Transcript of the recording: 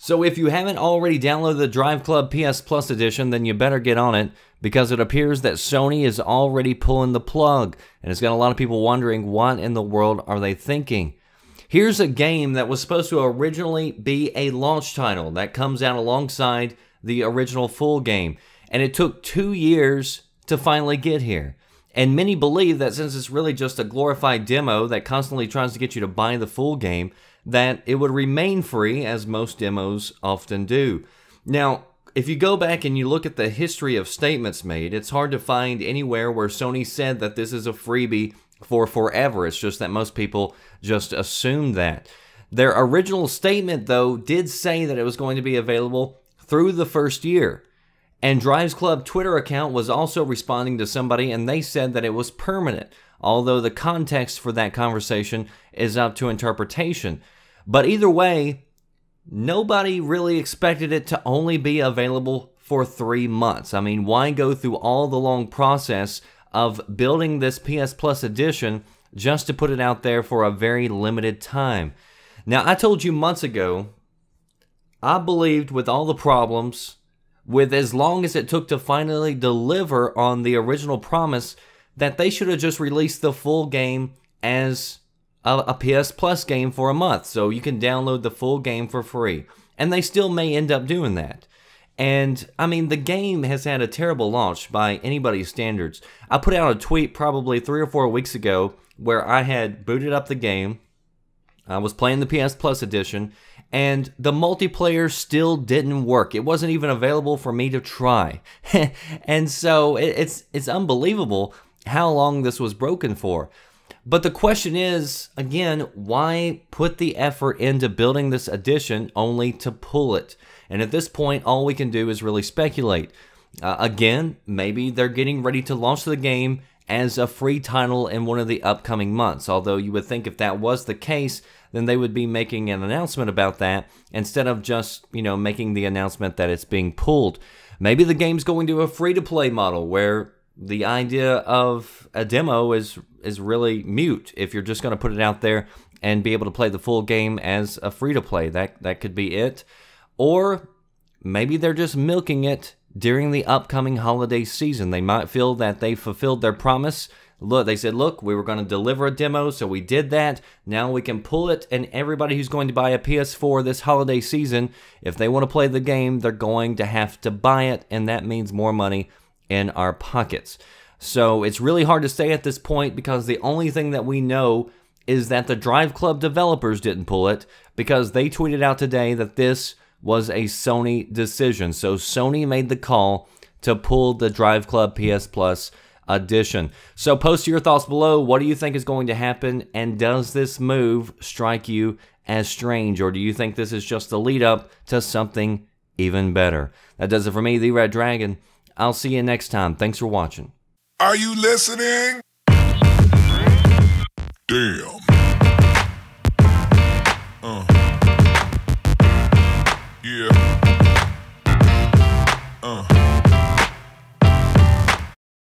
So if you haven't already downloaded the DriveClub PS Plus edition, then you better get on it, because it appears that Sony is already pulling the plug, and it's got a lot of people wondering what in the world are they thinking. Here's a game that was supposed to originally be a launch title that comes out alongside the original full game, and it took 2 years to finally get here. And many believe that since it's really just a glorified demo that constantly tries to get you to buy the full game, that it would remain free, as most demos often do. Now, if you go back and you look at the history of statements made, it's hard to find anywhere where Sony said that this is a freebie for forever. It's just that most people just assume that. Their original statement, though, did say that it was going to be available through the first year. And DriveClub Twitter account was also responding to somebody, and they said that it was permanent, although the context for that conversation is up to interpretation. But either way, nobody really expected it to only be available for 3 months. I mean, why go through all the long process of building this PS Plus edition just to put it out there for a very limited time? Now, I told you months ago, I believed with all the problems, with as long as it took to finally deliver on the original promise, that they should have just released the full game as a PS Plus game for a month, so you can download the full game for free. And they still may end up doing that. And, I mean, the game has had a terrible launch by anybody's standards. I put out a tweet probably 3 or 4 weeks ago where I had booted up the game, I was playing the PS Plus edition, and the multiplayer still didn't work. It wasn't even available for me to try. And so it's unbelievable how long this was broken for. But the question is, again, why put the effort into building this edition only to pull it? And at this point, all we can do is really speculate. Again, maybe they're getting ready to launch the game as a free title in one of the upcoming months. Although you would think if that was the case, then they would be making an announcement about that instead of just, making the announcement that it's being pulled. Maybe the game's going to a free-to-play model where the idea of a demo is really mute if you're just going to put it out there and be able to play the full game as a free-to-play. That could be it. Or maybe they're just milking it during the upcoming holiday season. They might feel that they fulfilled their promise. Look, they said, look, we were going to deliver a demo, so we did that. Now we can pull it, and everybody who's going to buy a PS4 this holiday season, if they want to play the game, they're going to have to buy it, and that means more money in our pockets. So it's really hard to say at this point, because the only thing that we know is that the DriveClub developers didn't pull it, because they tweeted out today that this was a Sony decision. So Sony made the call to pull the DriveClub PS Plus edition. So post your thoughts below. What do you think is going to happen? And does this move strike you as strange? Or do you think this is just the lead up to something even better? That does it for me, the Red Dragon. I'll see you next time. Thanks for watching. Are you listening? Damn.